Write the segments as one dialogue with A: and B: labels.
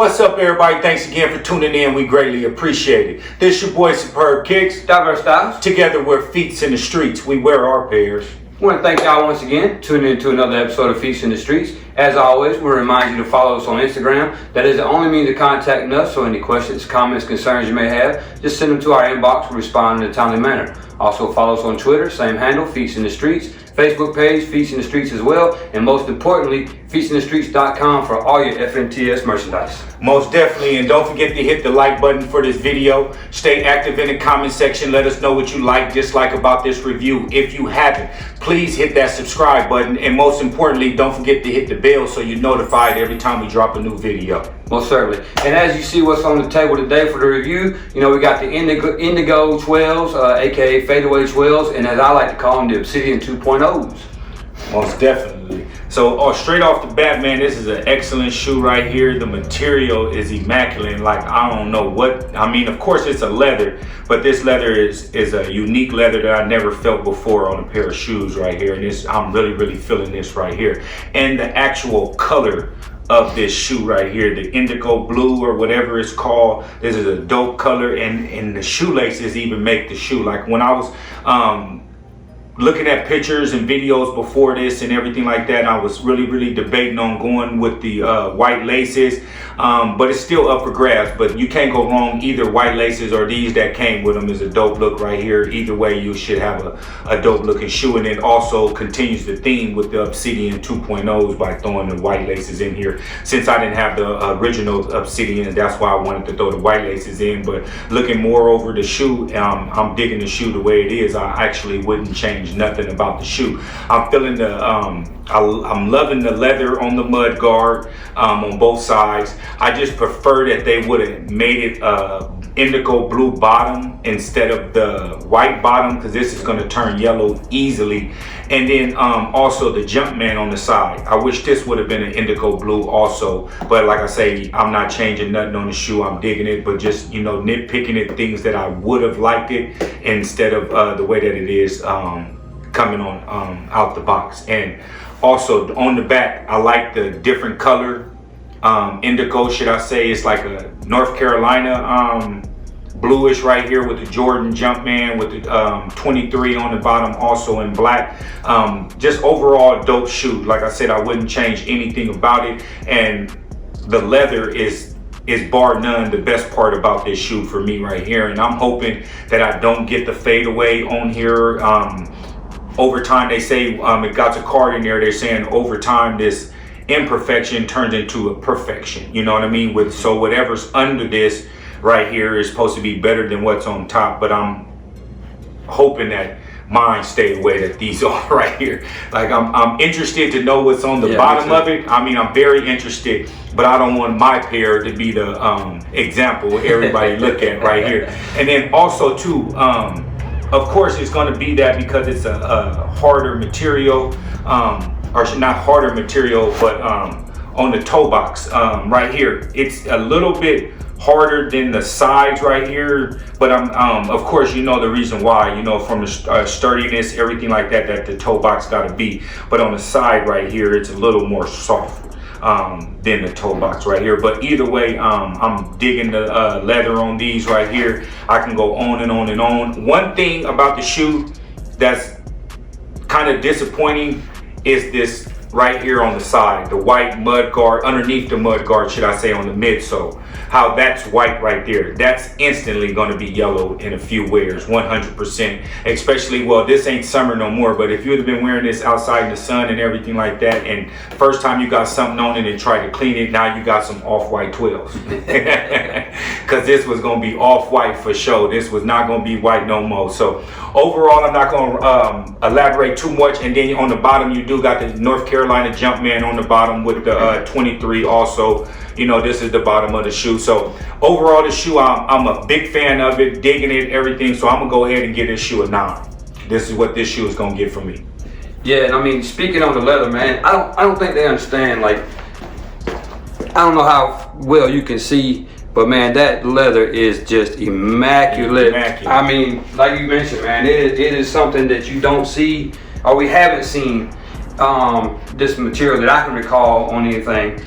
A: What's up, everybody? Thanks again for tuning in. We greatly appreciate it. This your boy Superb Kicks.
B: 2.0’s.
A: Together we're Feats in the Streets. We wear our pairs.
B: I want to thank y'all once again tuning in to another episode of Feats in the Streets. As always, we remind you to follow us on Instagram. That is the only means of contacting us, so any questions, comments, concerns you may have, just send them to our inbox. We'll respond in a timely manner. Also follow us on Twitter, same handle, Feats in the Streets. Facebook page, Feats in the Streets as well. And most importantly, featsinthestreets.com for all your FNTS merchandise.
A: Most definitely, and don't forget to hit the like button for this video. Stay active in the comment section. Let us know what you like, dislike about this review. If you haven't, please hit that subscribe button. And most importantly, don't forget to hit the bell so you're notified every time we drop a new video.
B: Most certainly. And as you see what's on the table today for the review, you know, we got the INDIGO 12’s, aka fadeaway 12’s, and as I like to call them, the obsidian 2.0’s.
A: Most definitely. So straight off the bat, man, this is an excellent shoe right here. The material is immaculate. Like, I don't know what, I mean, of course it's a leather, but this leather is a unique leather that I never felt before on a pair of shoes right here. And I'm really feeling this right here. And the actual color of this shoe right here, the indigo blue or whatever it's called, this is a dope color, and the shoelaces even make the shoe. Like, when I was looking at pictures and videos before this and everything like that, I was really debating on going with the white laces, but it's still up for grabs. But you can't go wrong, either white laces or these that came with them is a dope look right here. Either way, you should have a dope looking shoe, and it also continues the theme with the obsidian 2.0’s by throwing the white laces in here. Since I didn't have the original obsidian, that's why I wanted to throw the white laces in. But looking more over the shoe, I'm digging the shoe the way it is. I actually wouldn't change nothing about the shoe. I'm feeling the I'm loving the leather on the mud guard on both sides. I just prefer that they would have made it indigo blue bottom instead of the white bottom, because this is going to turn yellow easily. And then also the Jumpman on the side, I wish this would have been an indigo blue also. But like I say, I'm not changing nothing on the shoe. I'm digging it, but just, you know, nitpicking at things that I would have liked it instead of the way that it is coming on out the box. And also on the back, I like the different color indigo, should I say. It's like a North Carolina bluish right here with the Jordan Jumpman with the 23 on the bottom, also in black. Just overall dope shoe. Like I said, I wouldn't change anything about it, and the leather is bar none the best part about this shoe for me right here. And I'm hoping that I don't get the fadeaway on here. Over time, they say, it got a card in there, they're saying over time this imperfection turns into a perfection. You know what I mean? So whatever's under this right here is supposed to be better than what's on top. But I'm hoping that mine stay the way that these are right here. Like, I'm interested to know what's on the bottom of it. I mean, I'm very interested, but I don't want my pair to be the example everybody look at right here. And then also too, of course, it's going to be that because it's a harder material, or not harder material, but on the toe box right here, it's a little bit harder than the sides right here. But of course, you know the reason why, you know, from the sturdiness, everything like that, that the toe box got to be. But on the side right here, it's a little more soft than the toe box right here. But either way, I'm digging the leather on these right here. I can go on and on and on. One thing about the shoe that's kind of disappointing is this right here on the side, the white mud guard, underneath the mud guard, should I say, on the midsole. How that's white right there, that's instantly going to be yellow in a few wears, 100%. Especially, well, this ain't summer no more, but if you would have been wearing this outside in the sun and everything like that, and first time you got something on it and tried to clean it, now you got some off-white 12’s. Because this was going to be off-white for sure. This was not going to be white no more. So overall, I'm not going to elaborate too much. And then on the bottom, you do got the North Carolina Jumpman on the bottom with the 23 also. You know, this is the bottom of the shoe. So overall, the shoe, I'm a big fan of it, digging it, everything. So I'm gonna go ahead and give this shoe a 9. This is what this shoe is gonna get for me.
B: Yeah, and I mean, speaking on the leather, man, I don't think they understand. Like, I don't know how well you can see, but man, that leather is just immaculate. I mean, like you mentioned, man, it is something that you don't see, or we haven't seen this material that I can recall on anything.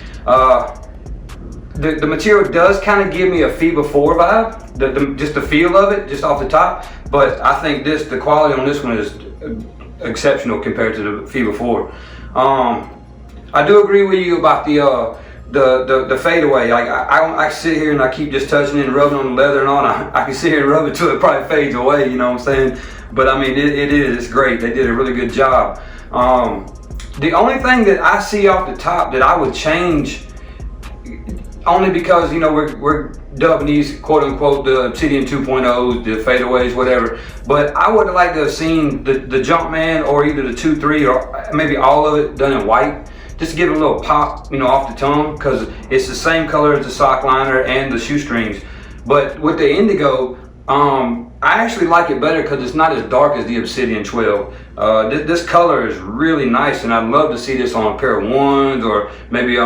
B: the material does kind of give me a FIBA 4 vibe, just the feel of it, just off the top. But I think the quality on this one is exceptional compared to the FIBA 4. I do agree with you about the fadeaway. Like I sit here and I keep just touching it and rubbing on the leather and on. I can sit here and rub it till it probably fades away. You know what I'm saying? But I mean, it's great. They did a really good job. The only thing that I see off the top that I would change, only because, you know, we're dubbing these quote unquote the Obsidian 2.0's, the fadeaways, whatever. But I would like to have seen the Jumpman or either the 2.3 or maybe all of it done in white. Just to give it a little pop, you know, off the tongue, because it's the same color as the sock liner and the shoestrings. But with the Indigo, I actually like it better because it's not as dark as the Obsidian 12. This color is really nice, and I'd love to see this on a pair of 1s, or maybe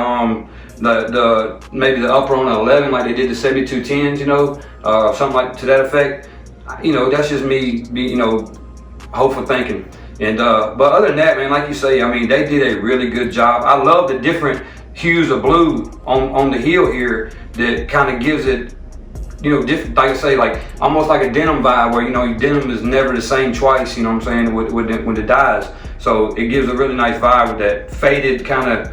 B: maybe the upper on an 11 like they did the 7210s, you know, something like to that effect. You know, that's just me, you know, hopeful thinking. And but other than that, man, like you say, I mean, they did a really good job. I love the different hues of blue on the heel here that kind of gives it, you know, different, like I say, like almost like a denim vibe, where, you know, denim is never the same twice, you know what I'm saying, with the dyes. So it gives a really nice vibe with that faded kind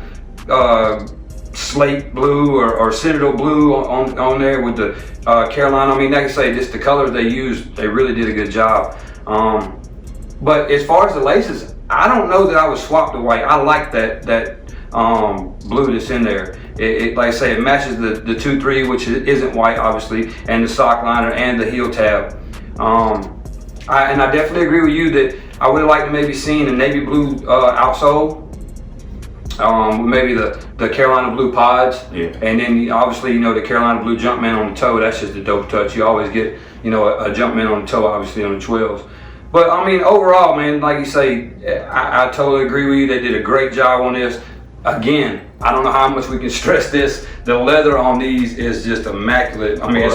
B: of slate blue or citadel blue on there with the Carolina. I mean, like I say, just the colors they used, they really did a good job. But as far as the laces, I don't know that I would swap the white. I like that blue that's in there. It like I say, it matches the 2.3, which isn't white, obviously, and the sock liner and the heel tab. And I definitely agree with you that I would have liked to maybe seen a navy blue outsole, maybe the Carolina blue pods,
A: yeah.
B: And then obviously, you know, the Carolina blue Jumpman on the toe. That's just a dope touch. You always get, you know, a Jumpman on the toe, obviously, on the 12s. But I mean, overall, man, like you say, I totally agree with you. They did a great job on this. Again, I don't know how much we can stress this. The leather on these is just immaculate. I mean,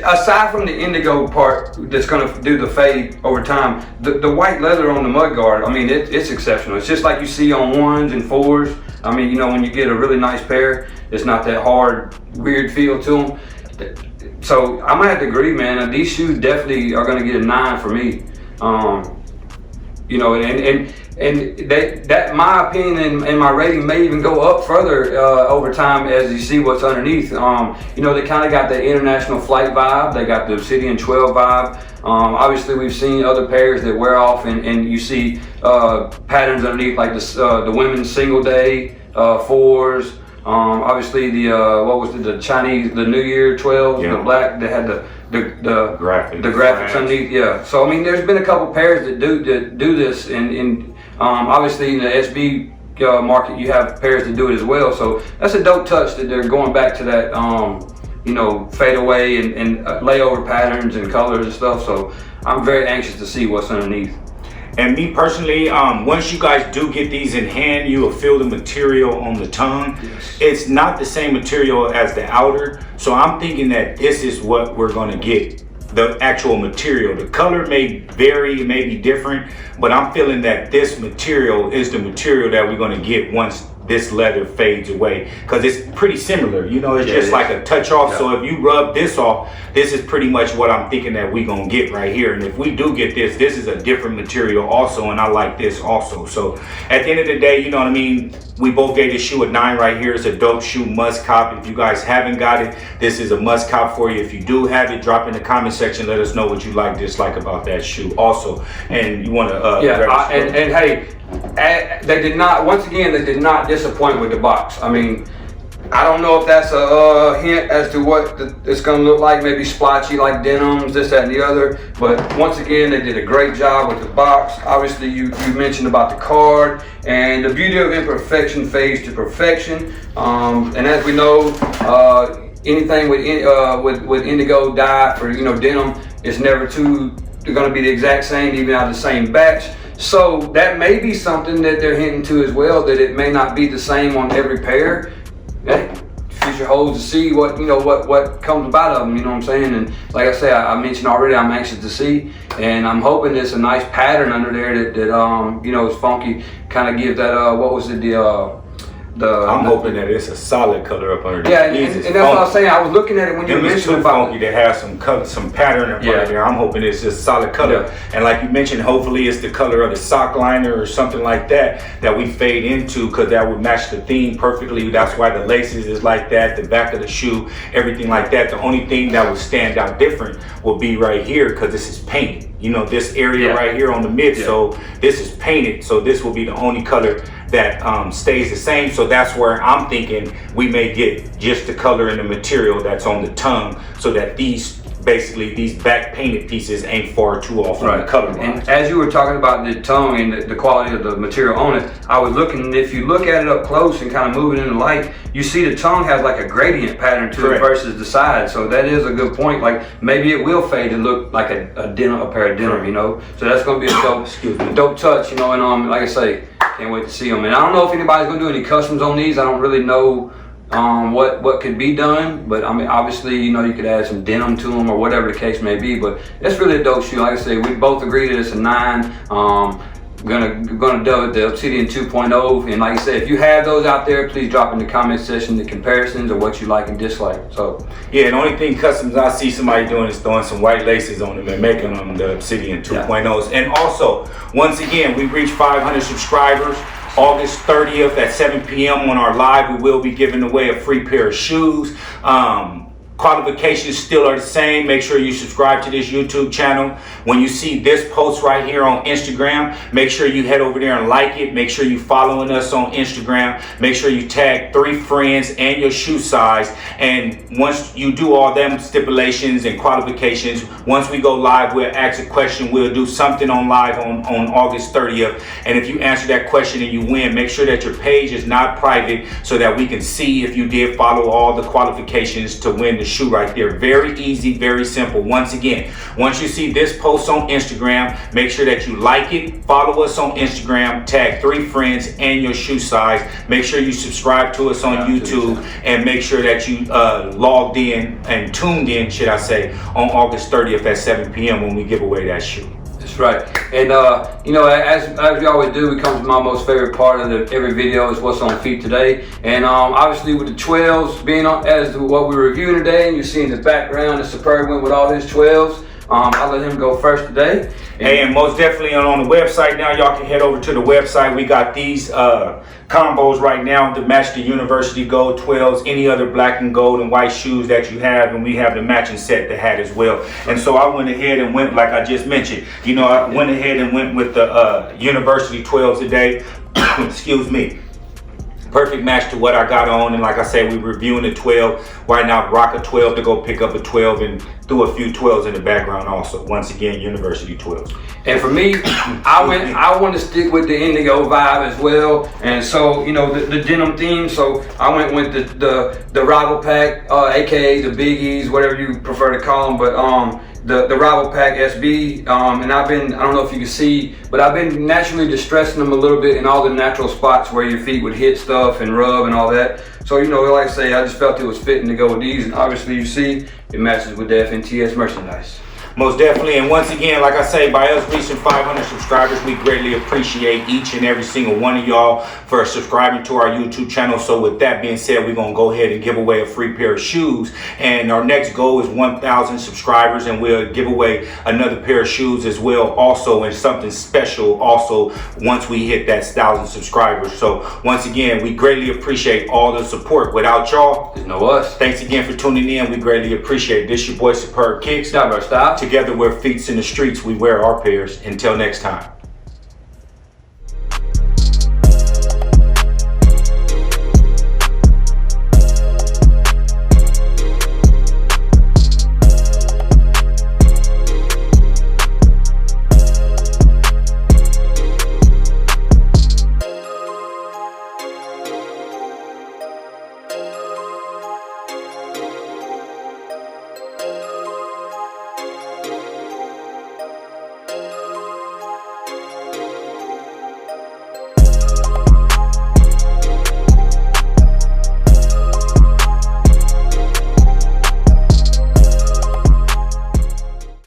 B: aside from the indigo part that's going to do the fade over time, the white leather on the mudguard, I mean, it's exceptional. It's just like you see on 1s and 4s. I mean, you know, when you get a really nice pair, it's not that hard, weird feel to them. So I'm gonna have to agree, man. These shoes definitely are gonna get a 9 for me. You know, and that my opinion and my rating may even go up further over time as you see what's underneath. You know, they kind of got the international flight vibe. They got the Obsidian 12 vibe. Obviously, we've seen other pairs that wear off, and you see patterns underneath, like the women's single day 4s. Obviously the Chinese, the New Year 12s, yeah. The black that had the graphics underneath, yeah. So I mean, there's been a couple pairs that do this, and obviously in the SB market you have pairs that do it as well. So that's a dope touch that they're going back to that, you know, fade away and layover patterns and colors and stuff. So I'm very anxious to see what's underneath.
A: And me personally, once you guys do get these in hand, you will feel the material on the tongue. Yes. It's not the same material as the outer. So I'm thinking that this is what we're gonna get, the actual material. The color may vary, it may be different, but I'm feeling that this material is the material that we're gonna get once this leather fades away, because it's pretty similar, you know, it's just like a touch off. Yeah. So if you rub this off, this is pretty much what I'm thinking that we gonna get right here. And if we do get this is a different material also, and I like this also. So at the end of the day, you know what I mean, we both gave this shoe a 9 right here. It's a dope shoe, must cop. If you guys haven't got it, this is a must cop for you. If you do have it, drop in the comment section, let us know what you like, dislike about that shoe also. And you want to
B: and hey, they did not, once again, they did not disappoint with the box. I mean, I don't know if that's a hint as to what it's going to look like, maybe splotchy like denims, this, that, and the other. But once again, they did a great job with the box. Obviously, you mentioned about the card, and the beauty of imperfection fades to perfection. And as we know, anything with indigo dye for, you know, denim, it's never they're going to be the exact same, even out of the same batch. So that may be something that they're hinting to as well, that it may not be the same on every pair. Future holds to see what, you know, what comes about of them, you know what I'm saying? And like I said, I mentioned already, I'm anxious to see, and I'm hoping there's a nice pattern under there that you know, is funky, kind of give that what was it,
A: I'm hoping that it's a solid color up under there.
B: Yeah, and that's what I was saying. I was looking at it when you mentioned about
A: funky to have some color, some pattern up under there. I'm hoping it's just solid color. Yeah. And like you mentioned, hopefully it's the color of the sock liner or something like that we fade into, because that would match the theme perfectly. That's why the laces is like that, the back of the shoe, everything like that. The only thing that would stand out different will be right here, because this is painted. You know, this area right here on the midsole, this is painted, so this will be the only color that stays the same. So that's where I'm thinking we may get just the color and the material that's on the tongue, so that these back painted pieces ain't far too off from the color line.
B: And as you were talking about the tongue and the quality of the material on it, I was looking, and if you look at it up close and kind of move it in the light, you see the tongue has like a gradient pattern to it versus the side. So that is a good point. Like maybe it will fade and look like a pair of denim, you know. So that's gonna be a dope touch, you know. And like I say, can't wait to see them. And I don't know if anybody's gonna do any customs on these. I don't really know what could be done, but I mean, obviously, you know, you could add some denim to them or whatever the case may be. But it's really a dope shoe. Like I say, we both agree that it's a 9. Gonna dub it the Obsidian 2.0, and like I said, if you have those out there, please drop in the comment section the comparisons or what you like and dislike. So
A: yeah, the only thing customs I see somebody doing is throwing some white laces on them and making them the Obsidian 2.0s. And also, once again, we reached 500 subscribers. August 30th at 7 p.m. on our live, we will be giving away a free pair of shoes. Qualifications still are the same. Make sure you subscribe to this YouTube channel. When you see this post right here on Instagram, make sure you head over there and like it. Make sure you following us on Instagram. Make sure you tag 3 friends and your shoe size. And once you do all them stipulations and qualifications, once we go live, we'll ask a question. We'll do something on live on August 30th. And if you answer that question and you win, make sure that your page is not private, so that we can see if you did follow all the qualifications to win the shoe right there. Very easy, very simple. Once again, once you see this post on Instagram, make sure that you like it, follow us on Instagram, tag 3 friends and your shoe size. Make sure you subscribe to us on YouTube, and make sure that you logged in and tuned in, should I say, on August 30th at 7 p.m. when we give away that shoe.
B: That's right. And you know, as we always do, we come to my most favorite part of every video is what's on feet today. And obviously with the 12's being on as to what we're reviewing today, and you're seeing the background, the Superb went with all his 12's. I'll let him go first today.
A: Hey, and most definitely on the website now, y'all can head over to the website. We got these combos right now to match the University Gold 12's, any other black and gold and white shoes that you have, and we have the matching set, the hat as well. And so I went ahead and went, like I just mentioned, you know, I went ahead and went with the University 12's today. Excuse me. Perfect match to what I got on, and like I said, we're reviewing the 12. Why not rock a 12 to go pick up a 12 and threw a few 12's in the background also. Once again, University 12's.
B: And for me, I want to stick with the Indigo vibe as well. And so, you know, the denim theme. So I went with the Rival Pack, aka the Biggies, whatever you prefer to call them. But the Rival Pack SB, and I don't know if you can see, but I've been naturally distressing them a little bit in all the natural spots where your feet would hit stuff and rub and all that. So, you know, like I say, I just felt it was fitting to go with these, and obviously you see it matches with the FNTS merchandise.
A: Most definitely. And once again, like I say, by us reaching 500 subscribers, we greatly appreciate each and every single one of y'all for subscribing to our YouTube channel. So with that being said, we're going to go ahead and give away a free pair of shoes. And our next goal is 1,000 subscribers, and we'll give away another pair of shoes as well also, and something special also once we hit that 1,000 subscribers. So once again, we greatly appreciate all the support. Without y'all,
B: there's no us.
A: Thanks again for tuning in. We greatly appreciate it. This your boy Superb Kicks.
B: Stop.
A: Together we're feet in the streets. We wear our pairs. Until next time.